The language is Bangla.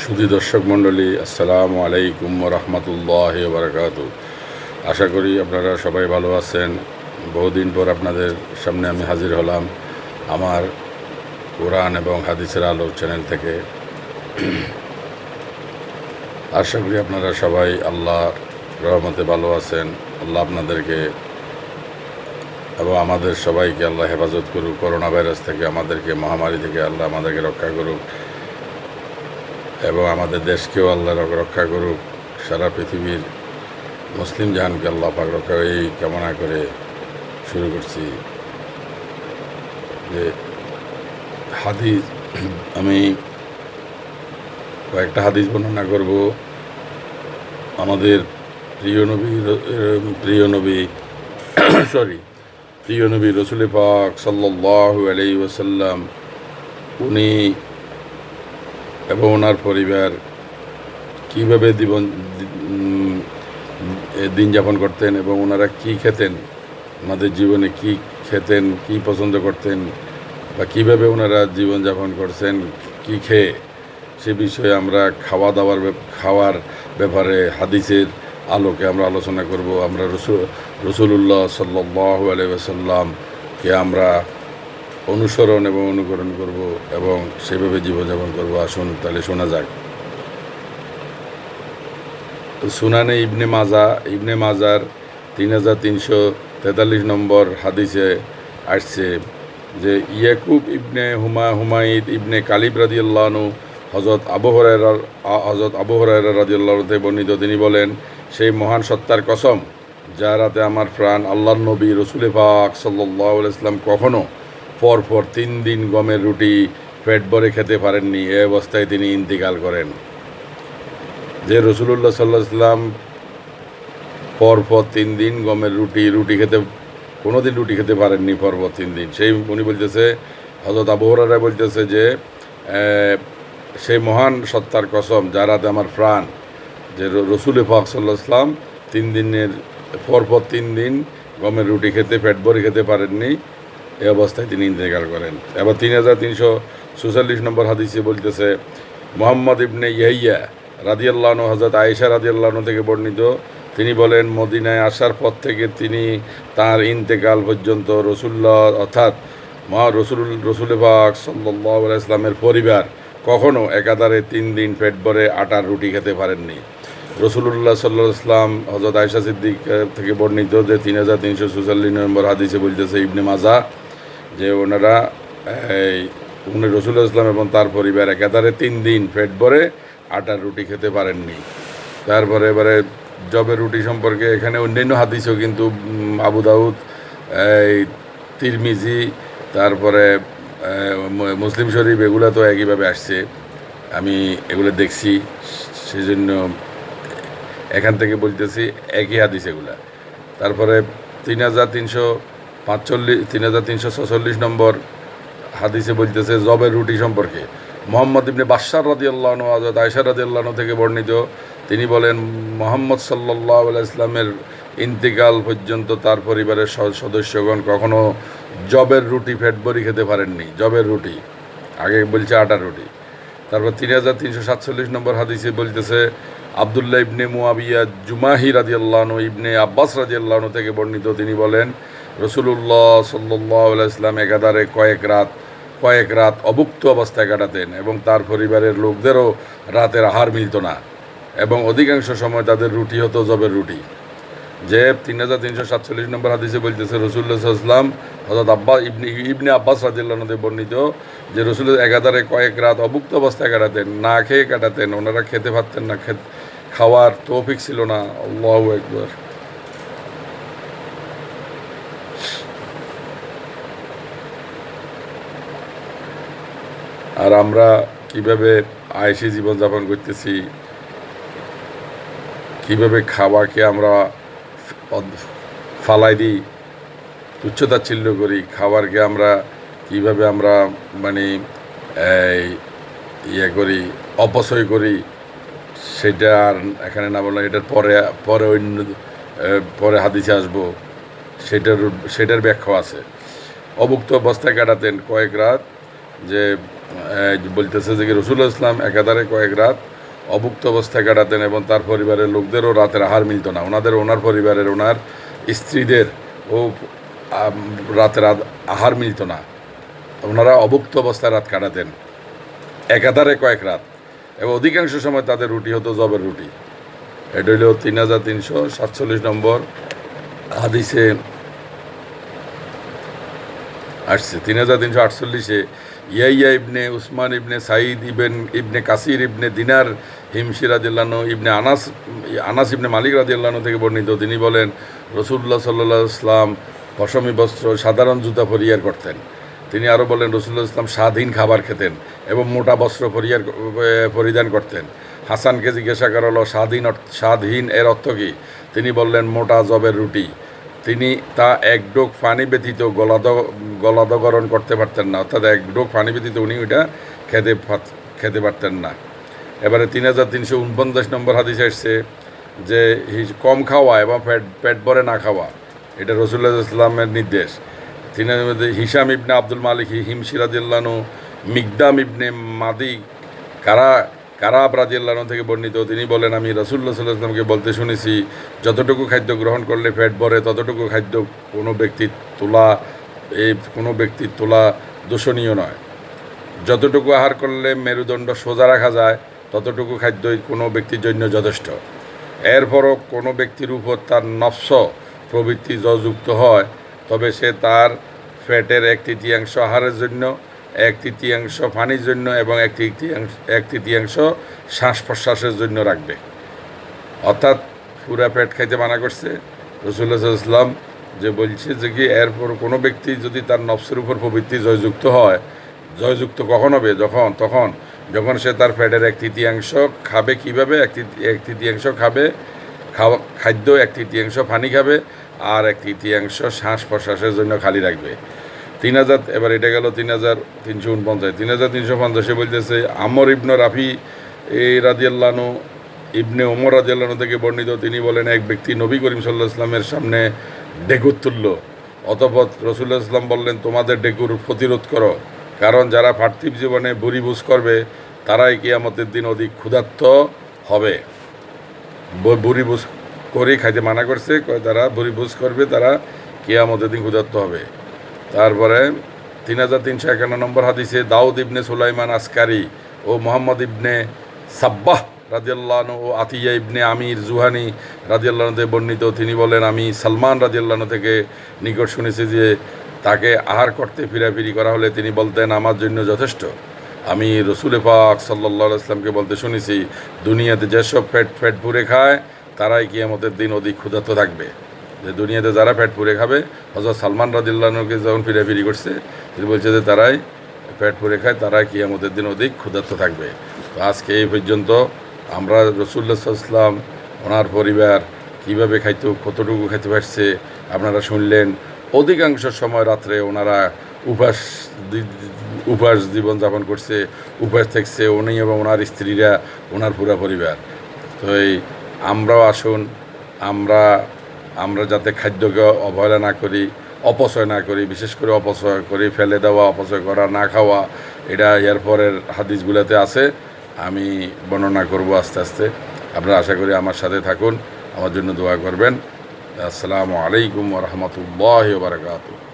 সুধী দর্শক মণ্ডলী, আসসালামু আলাইকুম রহমতুল্লাহ বারকাতু। আশা করি আপনারা সবাই ভালো আছেন। বহুদিন পর আপনাদের সামনে আমি হাজির হলাম আমার কোরআন এবং হাদিসের আলো চ্যানেল থেকে। আশা করি আপনারা সবাই আল্লাহর রহমতে ভালো আছেন। আল্লাহ আপনাদেরকে এবং আমাদের সবাইকে আল্লাহ হেফাজত করুক। করোনা ভাইরাস থেকে আমাদেরকে, মহামারী থেকে আল্লাহ আমাদেরকে রক্ষা করুক এবং আমাদের দেশকেও আল্লাহ রক্ষা করুক। সারা পৃথিবীর মুসলিম জাহানকে আল্লাহ পাক রক্ষা এই কামনা করে শুরু করছি। যে হাদিস, আমি কয়েকটা হাদিস বর্ণনা করব। আমাদের প্রিয় নবী রসুল পাক সাল্লাল্লাহু আলাইহি ওয়াসাল্লাম, উনি এবং ওনার পরিবার কীভাবে দিন যাপন করতেন এবং ওনারা কী খেতেন, ওনাদের জীবনে কী খেতেন, কী পছন্দ করতেন বা কীভাবে ওনারা জীবনযাপন করছেন কী খেয়ে, সে বিষয়ে আমরা খাওয়ার ব্যাপারে হাদিসের আলোকে আমরা আলোচনা করব। আমরা রসুলুল্লাহ সাল্লাল্লাহু আলাইহি ওয়াসাল্লামকে আমরা অনুসরণ এবং অনুকরণ করব এবং সেভাবে জীবনযাপন করব। আসুন তাহলে শোনা যাক। সুনানে ইবনে মাজার 3343 নম্বর হাদিসে আসছে যে ইয়াকুব ইবনে হুমাইদ ইবনে কালিব রাদিয়াল্লাহু আনহু হযরত আবু হুরায়রা রাদিয়াল্লাহু আনহু থেকে বর্ণিত। তিনি বলেন, সেই মহান সত্তার কসম যার রাতে আমার প্রাণ, আল্লাহর নবী রসুল পাক সাল্লাল্লাহু আলাইহি ওয়াসাল্লাম কখনো পরপর 3 দিন গমের রুটি পেট ভরে খেতে পারেননি। এ অবস্থায় তিনি ইন্তিকাল করেন। যে রসুলুল্লাহ সাল্লাল্লাহু আলাইহি ওয়াসাল্লাম পরপর 3 দিন গমের রুটি খেতে কোনোদিন রুটি খেতে পারেননি পরপর 3 দিন, সেই উনি বলতেছে, হযরত আবু হুরায়রা বলতেছে যে সেই মহান সত্তার কসম যার হাতে আমার প্রাণ, যে রসুল পাক সাল্লাল্লাহু আলাইহি ওয়াসাল্লাম 3 দিনের পরপর 3 দিন গমের রুটি খেতে পেট ভরে খেতে পারেননি, এই অবস্থায় তিনি ইন্তেকাল করেন। এবার 3346 নম্বর হাদিসে বলতেছে, মুহাম্মদ ইবনে ইয়াহইয়া রাদিয়াল্লাহু আনহু হযরত আয়েশা রাদিয়াল্লাহু আনহা থেকে বর্ণিত। তিনি বলেন, মদিনায় আসার পর থেকে তিনি তার ইন্তেকাল পর্যন্ত রসুল্লাহ অর্থাৎ রসুল পাক সাল্লাল্লাহু আলাইহি ওয়াসাল্লামের পরিবার কখনও একাধারে 3 দিন পেট ভরে আটার রুটি খেতে পারেননি। রসুলুল্লাহ সাল্লাল্লাহু আলাইহি ওয়াসাল্লাম হযরত আয়েশা সিদ্দিকা থেকে বর্ণিত যে 3346 নম্বর হাদিসে বলতেছে ইবনে মাজাহ, যে ওনারা রসুল্লাহ ইসলাম এবং তার পরিবার একাধারে 3 দিন পেট ভরে আটার রুটি খেতে পারেননি। তারপরে এবারে জবের রুটি সম্পর্কে এখানে অন্যান্য হাদিসও কিন্তু আবু দাউদ, তিরমিজি, তারপরে মুসলিম শরীফ, এগুলো তো একইভাবে আসছে, আমি এগুলো দেখছি, সেজন্য এখান থেকে বলতেছি একই হাদিস এগুলা। তারপরে 3346 নম্বর হাদিসে বলতেছে জবের রুটি সম্পর্কে। মুহাম্মদ ইবনে বাশশার রাদিয়াল্লাহু আনহু হযরত আয়েশা রাদিয়াল্লাহু আনহা থেকে বর্ণিত। তিনি বলেন, মুহাম্মদ সাল্লাল্লাহু আলাইহি ওয়াসাল্লামের ইন্তেকাল পর্যন্ত তার পরিবারের সদস্যগণ কখনো জবের রুটি পেট ভরে খেতে পারেননি। জবের রুটি, আগে বলছে আটার রুটি। তারপর 3347 নম্বর হাদিসে বলতেছে, আব্দুল্লাহ ইবনে মুয়াবিয়া জুমাহি রাদিয়াল্লাহু আনহু ইবনে আব্বাস রাদিয়াল্লাহু আনহু থেকে বর্ণিত। তিনি বলেন, রসুলুল্লাহ সাল্লাল্লাহু আলাইহি ওয়াসাল্লাম একাধারে কয়েক রাত অভুক্ত অবস্থায় কাটাতেন এবং তার পরিবারের লোকদেরও রাতের আহার মিলত না এবং অধিকাংশ সময় তাদের রুটি হতো জবের রুটি। যে 3347 নম্বর হাদিসে বলতেছে, রসুল্লাহ সাল্লাল্লাহু আলাইহি ওয়াসাল্লাম হযরত ইবনে আব্বাস রাদিয়াল্লাহু আনহু বর্ণিত যে রসুল একাধারে কয়েক রাত অভুক্ত অবস্থায় কাটাতেন, না খেয়ে কাটাতেন। ওনারা খেতে পারতেন না, খাওয়ার তৌফিক ছিল না। আল্লাহু আকবার। আর আমরা কিভাবে আয়েশি জীবনযাপন করতেছি, কিভাবে খাওয়াকে আমরা ফালাই দিই, তুচ্ছতাচ্ছিল্য করি, খাবারকে আমরা কিভাবে আমরা মানে করি, অপচয় করি, সেটা আর এখানে না বললাম। এটার পরে হাদিসে আসবো, সেটার ব্যাখ্যা আছে। অভুক্ত অবস্থায় কাটাতেন কয়েক রাত, যে বলতেছে যে কি রসুল্লাহ ইসলাম একাধারে কয়েক রাত অভুক্ত অবস্থায় কাটাতেন এবং তার পরিবারের লোকদেরও রাতের আহার মিলত না, ওনার পরিবারের ওনার স্ত্রীদের ও রাতের আহার মিলত না, ওনারা অভুক্ত অবস্থায় রাত কাটাতেন একাধারে কয়েক রাত, এবং অধিকাংশ সময় তাদের রুটি হতো জবের রুটি। এটা হইল 3347 নম্বর হাদিসে আসছে। 3348-এ ইয়াইয়া ইবনে উসমান ইবনে সাঈদ ইবনে কাসির ইবনে দিনার হিমশি রাদিয়াল্লাহু ইবনে আনাস ইবনে মালিক রাদিয়াল্লাহু থেকে বর্ণিত, তিনি বলেন রাসূলুল্লাহ সাল্লাল্লাহু আলাইহি ওয়াসাল্লাম পশমি বস্ত্র সাধারণ জুতা পরিহার করতেন। তিনি আরও বলেন রাসূলুল্লাহ ইসলাম স্বাধীন খাবার খেতেন এবং মোটা বস্ত্র পরিধান করতেন। হাসানকে জিজ্ঞাসা করা হলো স্বাধীন এর অর্থ কী? তিনি বললেন মোটা জবের রুটি। তিনি তা এক ডোক পানি ব্যতীত গলাদকরণ করতে পারতেন না, অর্থাৎ এক ডোক পানি ব্যতীত উনি ওইটা খেতে পারতেন না। এবারে 3349 নম্বর হাদিস আসছে যে কম খাওয়া এবং পেট ভরে না খাওয়া, এটা রাসূলুল্লাহ ইসলামের নির্দেশ। তিনি হিশাম ইবনে আব্দুল মালিক হিমশি রাদিয়াল্লাহু, মিকদাম ইবনে মাদি কারাব রাদিয়াল্লাহু থেকে বর্ণিত, তিনি বলেন আমি রাসূলুল্লাহ সাল্লাল্লাহু আলাইহি ওয়াসাল্লামকে বলতে শুনেছি যতটুকু খাদ্য গ্রহণ করলে পেট ভরে ততটুকু খাদ্য কোনো ব্যক্তির তোলা দূষণীয় নয়। যতটুকু আহার করলে মেরুদণ্ড সোজা রাখা যায় ততটুকু খাদ্যই কোনো ব্যক্তির জন্য যথেষ্ট। এরপরও কোনো ব্যক্তির উপর তার নফস প্রবৃত্তি যুক্ত হয় তবে সে তার ফ্যাটের 1/3 আহারের জন্য, 1/3 পানির জন্য এবং 1/3 শ্বাস প্রশ্বাসের জন্য রাখবে। অর্থাৎ পুরা পেট খাইতে মানা করছে রাসূলুল্লাহ সাল্লাল্লাহু আলাইহি ওয়াসাল্লাম, যে বলছে যে কি এরপর কোনো ব্যক্তি যদি তার নফসের উপর প্রবৃত্তি জয়যুক্ত কখন হবে? যখন সে তার পেটের 1/3 খাবে। কীভাবে? 1/3 খাবে খাদ্য, 1/3 পানি খাবে, আর 1/3 শ্বাস প্রশ্বাসের জন্য খালি রাখবে। 3000 এবার এটা গেল 3349। 3350 বলতেছে আমর ইবনে রাফি রাদিয়াল্লাহু ইবনে ওমর রাদিয়াল্লাহু থেকে বর্ণিত, তিনি বলেন এক ব্যক্তি নবী করিম সাল্লাল্লাহু আলাইহি ওয়াসাল্লামের সামনে ডেকুর তুলল। অতঃপর রাসূলুল্লাহ সাল্লাল্লাহু আলাইহি ওয়াসাল্লাম বললেন তোমাদের ডেকুর প্রতিরোধ করো, কারণ যারা পার্থিব জীবনে বুড়িভুজ করবে তারাই কিয়ামতের দিন অধিক ক্ষুধার্ত হবে। বুড়িভুজ করে খাইতে মানা করছে, যারা বুড়িভুজ করবে তারা কিয়ামতের দিন ক্ষুধার্ত হবে। তারপরে 3351 নম্বর হাদিসে দাউদ ইবনে সুলাইমান আসকারি ও মোহাম্মদ ইবনে সাব্বাহ রাদিয়াল্লাহু ও আতিয়া ইবনে আমির জুহানি রাদিয়াল্লাহু থেকে বর্ণিত, তিনি বলেন আমি সালমান রাদিয়াল্লাহু থেকে নিকট শুনেছি যে তাকে আহার করতে ফিরাফিরি করা হলে তিনি বলতেন আমার জন্য যথেষ্ট। আমি রসুল পাক সাল্লাল্লাহু আলাইহি ওয়াসাল্লামকে বলতে শুনেছি দুনিয়াতে যেসব পেট পুরে খায় তারাই কিয়ামতের দিন অধিক ক্ষুধার্ত থাকবে। যে দুনিয়াতে যারা পেট পুরে খাবে, হযরত সালমান রাদিয়াল্লাহুকে যখন ফিরাফিরি করছে তিনি বলছে যে তারাই পেট পুরে খায়, তারাই কিয়ামতের দিন অধিক ক্ষুধার্ত থাকবে। তো আজকে এই পর্যন্ত আমরা রাসূলুল্লাহ সাল্লাল্লাহু আলাইহি ওয়াসাল্লাম ওনার পরিবার কীভাবে খাইতো, কতটুকু খাইতে পারছে আপনারা শুনলেন। অধিকাংশ সময় রাত্রে ওনারা উপাস জীবনযাপন করছে, উপাস থাকছে উনি এবং ওনার স্ত্রীরা, ওনার পুরা পরিবার। তো আমরাও আসুন, আমরা যাতে খাদ্যকে অবহেলা না করি, অপচয় না করি, বিশেষ করে অপচয় করি ফেলে দেওয়া, অপচয় করা, না খাওয়া, এটা এরপরের হাদিসগুলোতে আছে, আমি বর্ণনা করব আস্তে আস্তে। আপনারা আশা করি আমার সাথে থাকুন, আমার জন্য দোয়া করবেন। আসসালামু আলাইকুম ওয়া রাহমাতুল্লাহি ওয়া বারাকাতুহু।